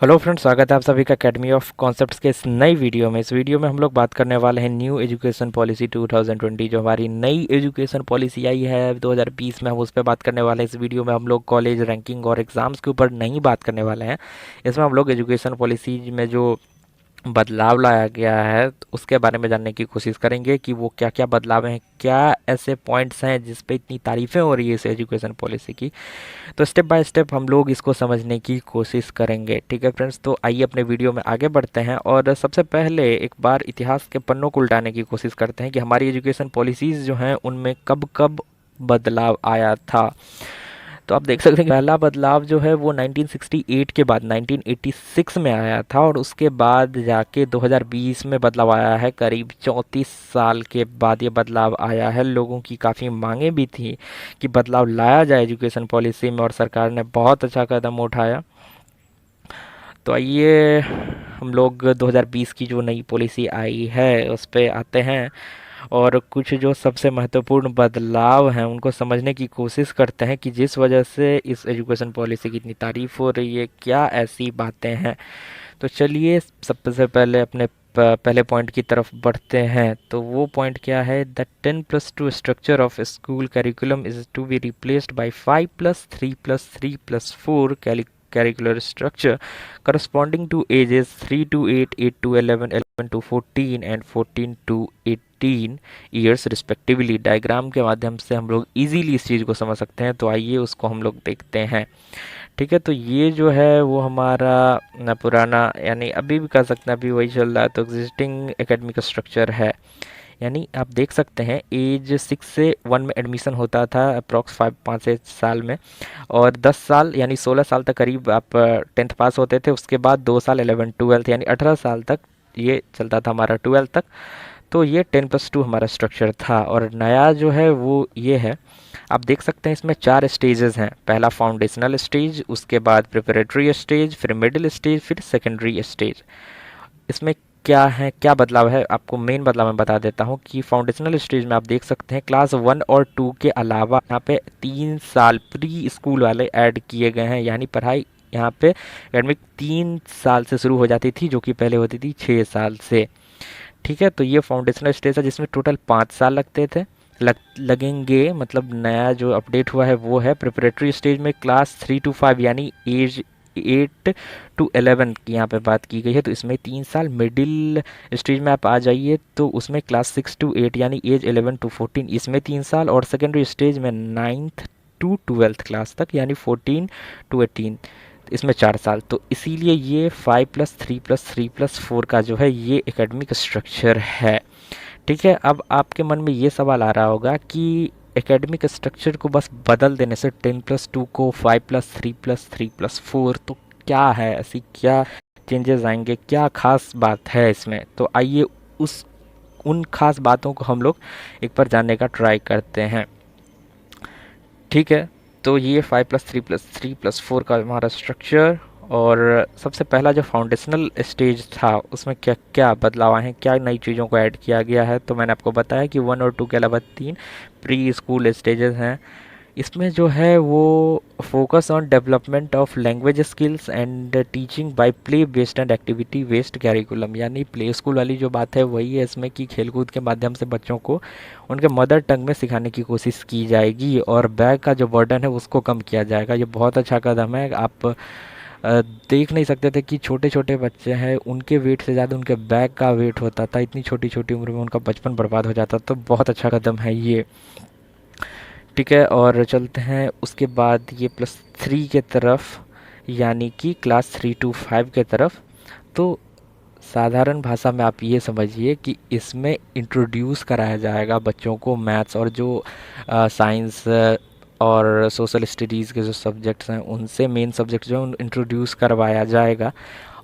Hello friends, स्वागत है आप सभी का अकेडमी ऑफ कॉन्सेप्ट्स के इस नई वीडियो में। इस वीडियो में हम लोग बात करने वाले हैं न्यू एजुकेशन पॉलिसी 2020, जो हमारी नई एजुकेशन पॉलिसी आई है 2020 में। हम उस पर बात करने वाले हैं। इस वीडियो में हम लोग कॉलेज रैंकिंग और एग्ज़ाम्स के ऊपर नहीं बात करने वाले हैं। इसमें हम लोग एजुकेशन पॉलिसी में जो बदलाव लाया गया है तो उसके बारे में जानने की कोशिश करेंगे कि वो क्या क्या बदलाव हैं, क्या ऐसे पॉइंट्स हैं जिस पे इतनी तारीफ़ें हो रही है इस एजुकेशन पॉलिसी की। तो स्टेप बाय स्टेप हम लोग इसको समझने की कोशिश करेंगे। ठीक है फ्रेंड्स, तो आइए अपने वीडियो में आगे बढ़ते हैं और सबसे पहले एक बार इतिहास के पन्नों को उल्टाने की कोशिश करते हैं कि हमारी एजुकेशन पॉलिसीज़ जो हैं उनमें कब कब बदलाव आया था। तो आप देख सकते हैं कि पहला बदलाव जो है वो 1968 के बाद 1986 में आया था और उसके बाद जाके 2020 में बदलाव आया है। करीब 34 साल के बाद ये बदलाव आया है। लोगों की काफ़ी मांगें भी थी कि बदलाव लाया जाए एजुकेशन पॉलिसी में और सरकार ने बहुत अच्छा कदम उठाया। तो आइए हम लोग 2020 की जो नई पॉलिसी आई है उस पे आते हैं और कुछ जो सबसे महत्वपूर्ण बदलाव हैं उनको समझने की कोशिश करते हैं कि जिस वजह से इस एजुकेशन पॉलिसी की इतनी तारीफ हो रही है, क्या ऐसी बातें हैं। तो चलिए सबसे पहले अपने पहले पॉइंट की तरफ बढ़ते हैं। तो वो पॉइंट क्या है, the 10+2 structure of school curriculum is to be replaced by 5+3+3+4 curricular structure corresponding to ages 3 to 8, 8 to 11, 11 to 14 and 14 to 18 years respectively. Diagram के माध्यम से हम लोग इजीली इस चीज़ को समझ सकते हैं। तो आइए उसको हम लोग देखते हैं। ठीक है, तो ये जो है वो हमारा पुराना, यानी अभी भी कह सकते हैं अभी वही चल रहा है। तो एग्जिस्टिंग एकेडमिक स्ट्रक्चर है, यानी आप देख सकते हैं एज 6 से 1 में एडमिशन होता था अप्रॉक्स 5 से 6 साल में, और 10 साल यानी 16 साल तक करीब आप 10th पास होते थे। उसके बाद 2 साल 11 12 यानी 18 साल तक ये चलता था हमारा 12 तक। तो ये 10+2 हमारा स्ट्रक्चर था। और नया जो है वो ये है, आप देख सकते हैं इसमें 4 स्टेजेस हैं। पहला फाउंडेशनल स्टेज, उसके बाद प्रिपरेटरी स्टेज, फिर मिडिल स्टेज, फिर सेकेंडरी स्टेज। इसमें क्या है, क्या बदलाव है, आपको मेन बदलाव मैं बता देता हूँ कि फाउंडेशनल स्टेज में आप देख सकते हैं क्लास 1 और 2 के अलावा यहाँ पे 3 साल प्री स्कूल वाले ऐड किए गए हैं। यानी पढ़ाई यहाँ पे एकेडमिक 3 साल से शुरू हो जाती थी, जो कि पहले होती थी 6 साल से। ठीक है, तो ये फाउंडेशनल स्टेज है जिसमें टोटल 5 साल लगते थे, लगेंगे। मतलब नया जो अपडेट हुआ है वो है प्रिपरेटरी स्टेज में क्लास 3 to 5 यानी एज 8 to 11 की यहाँ पे बात की गई है, तो इसमें 3 साल। मिडिल स्टेज में आप आ जाइए तो उसमें क्लास 6 to 8 यानी एज 11 to 14, इसमें 3 साल। और सेकेंडरी स्टेज में 9th to 12th क्लास तक यानी 14 to 18, इसमें 4 साल। तो इसीलिए ये 5+3+3+4 का जो है ये एकेडमिक स्ट्रक्चर है। ठीक है, अब आपके मन में ये सवाल आ रहा होगा कि एकेडमिक स्ट्रक्चर को बस बदल देने से 10+2 को 5+3+3+4, तो क्या है, ऐसी क्या चेंजेस आएंगे, क्या खास बात है इसमें। तो आइए उस उन खास बातों को हम लोग एक बार जानने का ट्राई करते हैं। ठीक है, तो ये 5+3+3+4 का हमारा स्ट्रक्चर। और सबसे पहला जो फाउंडेशनल स्टेज था उसमें क्या क्या बदलाव आए हैं, क्या नई चीज़ों को ऐड किया गया है। तो मैंने आपको बताया कि 1 और 2 के अलावा 3 प्री स्कूल स्टेजेस हैं। इसमें जो है वो focus on development of language skills and teaching bye play based and activity based curriculum. यानी प्ले स्कूल वाली जो बात है वही है इसमें कि खेलकूद के माध्यम से बच्चों को उनके मदर टंग में सिखाने की कोशिश की जाएगी और बैग का जो बर्डन है उसको कम किया जाएगा। ये बहुत अच्छा कदम है। आप देख नहीं सकते थे कि छोटे छोटे बच्चे हैं, उनके वेट से ज़्यादा उनके बैग का वेट होता था। इतनी छोटी छोटी उम्र में उनका बचपन बर्बाद हो जाता। तो बहुत अच्छा कदम है ये। ठीक है, और चलते हैं उसके बाद ये +3 के तरफ, यानी कि क्लास 3 to 5 के तरफ। तो साधारण भाषा में आप ये समझिए कि इसमें इंट्रोड्यूस कराया जाएगा बच्चों को मैथ्स और जो साइंस और सोशल स्टडीज़ के जो सब्जेक्ट्स हैं उनसे मेन सब्जेक्ट जो है इंट्रोड्यूस करवाया जाएगा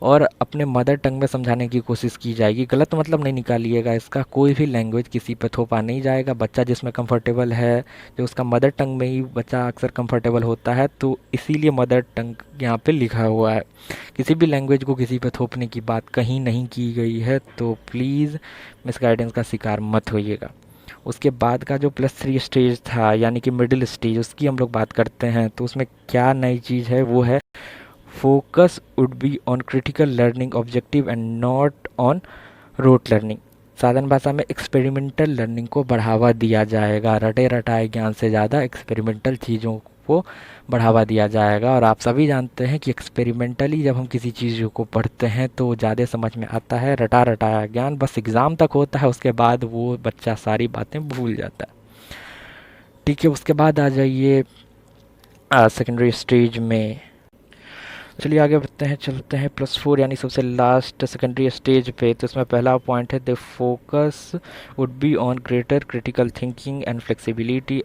और अपने मदर टंग में समझाने की कोशिश की जाएगी। गलत मतलब नहीं निकालिएगा इसका, कोई भी लैंग्वेज किसी पे थोपा नहीं जाएगा। बच्चा जिसमें कंफर्टेबल है, जो उसका मदर टंग में ही बच्चा अक्सर कंफर्टेबल होता है, तो इसीलिए मदर टंग यहाँ पे लिखा हुआ है। किसी भी लैंग्वेज को किसी पे थोपने की बात कहीं नहीं की गई है, तो प्लीज़ मिसगाइडेंस का शिकार मत होइएगा। उसके बाद का जो +3 स्टेज था यानी कि मिडिल स्टेज, उसकी हम लोग बात करते हैं। तो उसमें क्या नई चीज़ है वो है focus would be on critical learning objective and not on rote learning. साधारण भाषा में एक्सपेरिमेंटल लर्निंग को बढ़ावा दिया जाएगा, रटे रटाए ज्ञान से ज़्यादा एक्सपेरिमेंटल चीज़ों को बढ़ावा दिया जाएगा। और आप सभी जानते हैं कि एक्सपेरिमेंटली जब हम किसी चीज़ को पढ़ते हैं तो ज़्यादा समझ में आता है। रटा रटाया ज्ञान बस एग्ज़ाम तक होता है, उसके बाद वो बच्चा सारी बातें भूल जाता है। ठीक है, उसके बाद आ जाइए सेकेंडरी स्टेज में। चलिए आगे बढ़ते हैं, चलते हैं +4 यानी सबसे लास्ट सेकेंडरी स्टेज पे। तो इसमें पहला पॉइंट है the focus would be on greater critical thinking and flexibility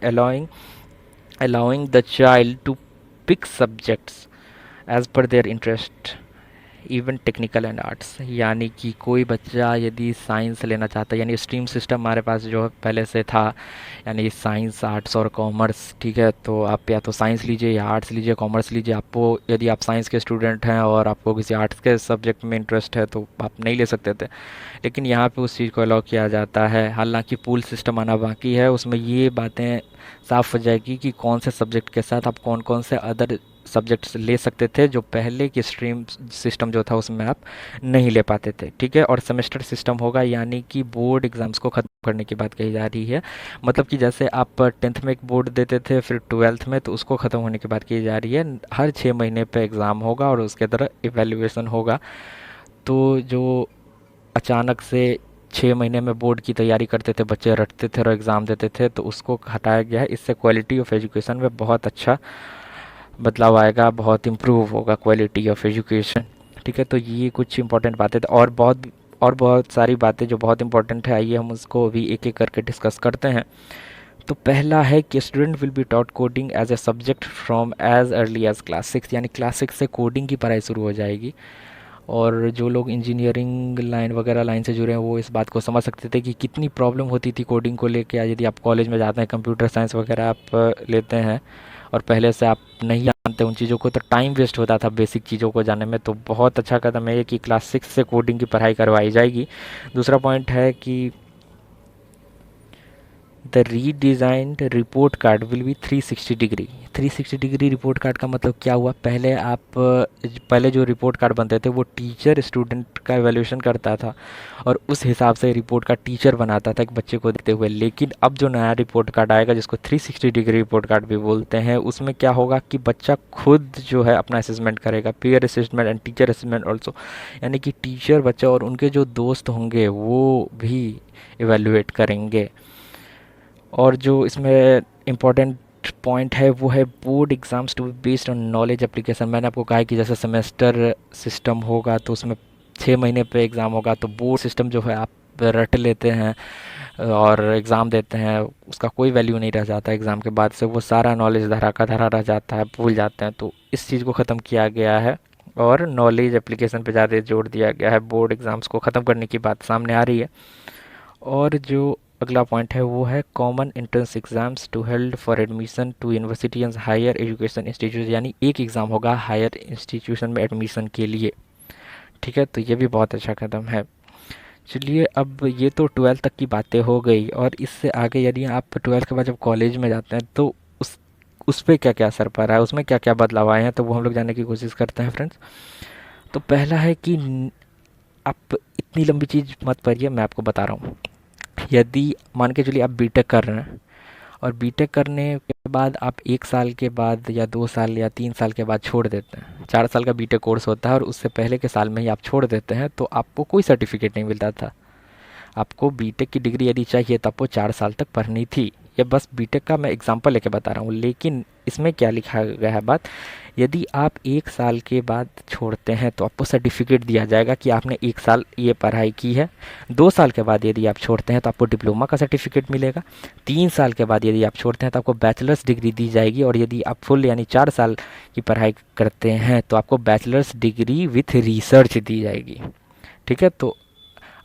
allowing the child to pick subjects as per their interest, even technical and arts. यानी कि कोई बच्चा यदि साइंस लेना चाहता है, यानी स्ट्रीम सिस्टम हमारे पास जो है पहले से था, यानी साइंस आर्ट्स और कॉमर्स। ठीक है, तो आप या तो साइंस लीजिए या आर्ट्स लीजिए, कॉमर्स लीजिए। आपको यदि आप साइंस के स्टूडेंट हैं और आपको किसी आर्ट्स के सब्जेक्ट में इंटरेस्ट है तो आप नहीं ले सकते थे, लेकिन यहाँ पे उस चीज़ को अलाउ किया जाता है। हालांकि पूल सिस्टम आना बाकी है, उसमें ये बातें साफ हो जाएगी कि कौन से सब्जेक्ट के साथ आप कौन कौन से अदर सब्जेक्ट्स ले सकते थे जो पहले की स्ट्रीम सिस्टम जो था उसमें आप नहीं ले पाते थे। ठीक है, और सेमेस्टर सिस्टम होगा, यानी कि बोर्ड एग्ज़ाम्स को ख़त्म करने की बात कही जा रही है। मतलब कि जैसे आप 10th में एक बोर्ड देते थे, फिर 12th में, तो उसको ख़त्म होने की बात की जा रही है। हर 6 महीने पे एग्ज़ाम होगा और उसके तरह इवेल्युएशन होगा। तो जो अचानक से 6 महीने में बोर्ड की तैयारी करते थे बच्चे, रटते थे और एग्ज़ाम देते थे, तो उसको हटाया गया है। इससे क्वालिटी ऑफ एजुकेशन में बहुत अच्छा बदलाव आएगा, बहुत इम्प्रूव होगा क्वालिटी ऑफ एजुकेशन। ठीक है, तो ये कुछ इंपॉर्टेंट बातें और बहुत सारी बातें जो बहुत इंपॉर्टेंट है, आइए हम उसको भी एक एक करके डिस्कस करते हैं। तो पहला है कि student will be taught coding as a subject from as early as class 6, यानी क्लास 6 से कोडिंग की पढ़ाई शुरू हो जाएगी। और जो लोग इंजीनियरिंग लाइन वगैरह लाइन से जुड़े हैं वो इस बात को समझ सकते थे कि कितनी प्रॉब्लम होती थी कोडिंग को लेके। यदि आप कॉलेज में जाते हैं, कंप्यूटर साइंस वगैरह आप लेते हैं और पहले से आप नहीं जानते उन चीज़ों को, तो टाइम वेस्ट होता था बेसिक चीज़ों को जानने में। तो बहुत अच्छा कदम है ये कि क्लास 6 से कोडिंग की पढ़ाई करवाई जाएगी। दूसरा पॉइंट है कि the redesigned report card will be 360 degree. 360 degree report card का मतलब क्या हुआ? पहले जो रिपोर्ट कार्ड बनते थे वो टीचर स्टूडेंट का एवेल्यूशन करता था और उस हिसाब से रिपोर्ट कार्ड टीचर बनाता था एक बच्चे को देखते हुए। लेकिन अब जो नया रिपोर्ट कार्ड आएगा, जिसको 360 डिग्री रिपोर्ट कार्ड भी बोलते हैं, उसमें क्या होगा कि बच्चा खुद जो है अपना असेसमेंट करेगा, peer assessment and teacher assessment also. यानी कि टीचर, बच्चा और उनके जो दोस्त होंगे वो भी इवेल्युएट करेंगे। और जो इसमें इम्पोर्टेंट पॉइंट है वो है board exams to be based on knowledge application. मैंने आपको कहा है कि जैसे सेमेस्टर सिस्टम होगा तो उसमें 6 महीने पे एग्ज़ाम होगा, तो बोर्ड सिस्टम जो है आप रट लेते हैं और एग्ज़ाम देते हैं, उसका कोई वैल्यू नहीं रह जाता एग्ज़ाम के बाद से, वो सारा नॉलेज धरा का धरा रह जाता है, भूल जाते हैं। तो इस चीज़ को ख़त्म किया गया है और नॉलेज एप्लीकेशन पे ज़्यादा जोर दिया गया है। बोर्ड एग्ज़ाम्स को ख़त्म करने की बात सामने आ रही है। और जो अगला पॉइंट है वो है common entrance exams to held for admission to university and higher education institute, यानी एक एग्ज़ाम होगा हायर इंस्टीट्यूशन में एडमिशन के लिए। ठीक है, तो ये भी बहुत अच्छा कदम है। चलिए, अब ये तो 12th तक की बातें हो गई, और इससे आगे यदि आप 12th के बाद जब कॉलेज में जाते हैं तो उस पर क्या क्या असर पड़ा है, उसमें क्या क्या बदलाव आए हैं, तो वो हम लोग जानने की कोशिश करते हैं फ्रेंड्स। तो पहला है कि आप इतनी लंबी चीज़ मत पढ़िए, मैं आपको बता रहा हूँ। यदि मान के चलिए आप बीटेक कर रहे हैं और बीटेक करने के बाद आप 1 साल के बाद या 2 साल या 3 साल के बाद छोड़ देते हैं, 4 साल का बीटेक कोर्स होता है और उससे पहले के साल में ही आप छोड़ देते हैं, तो आपको कोई सर्टिफिकेट नहीं मिलता था। आपको बीटेक की डिग्री यदि चाहिए तो आपको 4 साल तक पढ़नी थी। ये बस बीटेक का मैं एग्जांपल लेके बता रहा हूँ। लेकिन इसमें क्या लिखा गया है बात, यदि आप 1 साल के बाद छोड़ते हैं तो आपको सर्टिफिकेट दिया जाएगा कि आपने 1 साल ये पढ़ाई की है। 2 साल के बाद यदि आप छोड़ते हैं तो आपको डिप्लोमा का सर्टिफिकेट मिलेगा। 3 साल के बाद यदि आप छोड़ते हैं तो आपको बैचलर्स डिग्री दी जाएगी। और यदि आप फुल यानी 4 साल की पढ़ाई करते हैं तो आपको बैचलर्स डिग्री विथ रिसर्च दी जाएगी। ठीक है, तो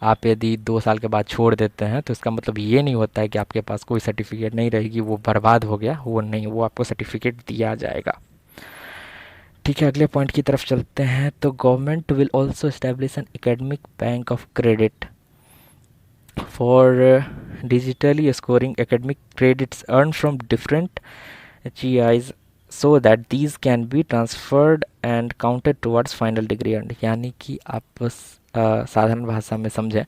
आप यदि 2 साल के बाद छोड़ देते हैं तो इसका मतलब ये नहीं होता है कि आपके पास कोई सर्टिफिकेट नहीं रहेगी, वो बर्बाद हो गया, वो नहीं, वो आपको सर्टिफिकेट दिया जाएगा। ठीक है, अगले पॉइंट की तरफ चलते हैं। तो government will also establish an academic bank of credit for digitally scoring academic credits earn from different GIs so that these can be transferred and counted towards final decree earned. यानी कि आप बस साधारण भाषा में समझें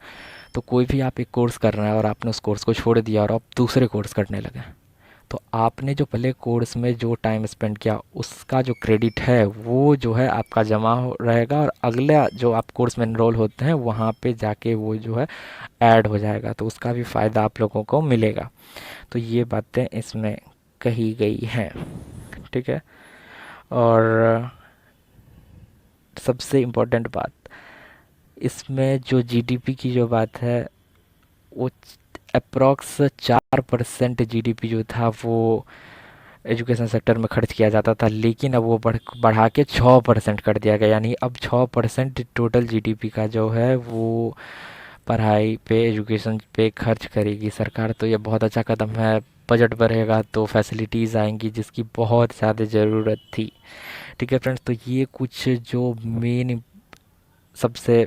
तो कोई भी आप एक कोर्स कर रहे हैं और आपने उस कोर्स को छोड़ दिया और आप दूसरे कोर्स करने लगे, तो आपने जो पहले कोर्स में जो टाइम स्पेंड किया उसका जो क्रेडिट है वो जो है आपका जमा रहेगा, और अगला जो आप कोर्स में एनरोल होते हैं वहाँ पे जाके वो जो है ऐड हो जाएगा, तो उसका भी फ़ायदा आप लोगों को मिलेगा। तो ये बातें इसमें कही गई हैं, ठीक है। और सबसे इम्पोर्टेंट बात इसमें जो जीडीपी की जो बात है, वो अप्रॉक्स 4% जीडीपी जो था वो एजुकेशन सेक्टर में खर्च किया जाता था, लेकिन अब वो बढ़ा के 6% कर दिया गया। यानी अब 6% टोटल जीडीपी का जो है वो पढ़ाई पे, एजुकेशन पे खर्च करेगी सरकार। तो ये बहुत अच्छा कदम है। बजट बढ़ेगा तो फैसिलिटीज़ आएंगी जिसकी बहुत ज़्यादा ज़रूरत थी, ठीक है फ्रेंड्स। तो ये कुछ जो मेन सबसे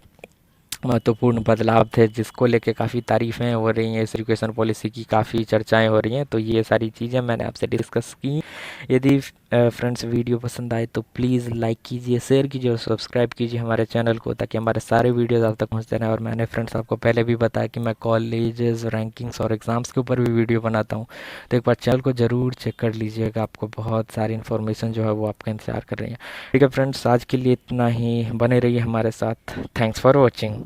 महत्वपूर्ण बदलाव थे जिसको लेके काफ़ी तारीफ़ें हो रही हैं, इस एजुकेशन पॉलिसी की काफ़ी चर्चाएं हो रही हैं। तो ये सारी चीज़ें मैंने आपसे डिस्कस की। यदि फ्रेंड्स वीडियो पसंद आए तो प्लीज़ लाइक कीजिए, शेयर कीजिए और सब्सक्राइब कीजिए हमारे चैनल को, ताकि हमारे सारे वीडियोज़ आप तक पहुँचते रहें। और मैंने फ्रेंड्स आपको पहले भी बताया कि मैं कॉलेजेस, रैंकिंग्स और एग्ज़ाम्स के ऊपर भी वीडियो बनाता हूँ, तो एक बार चैनल को ज़रूर चेक कर लीजिएगा। आपको बहुत सारी इन्फॉर्मेशन जो है वो आपका इंतज़ार कर रही है, ठीक है फ्रेंड्स। आज के लिए इतना ही, बने रहिए हमारे साथ। Thanks for watching.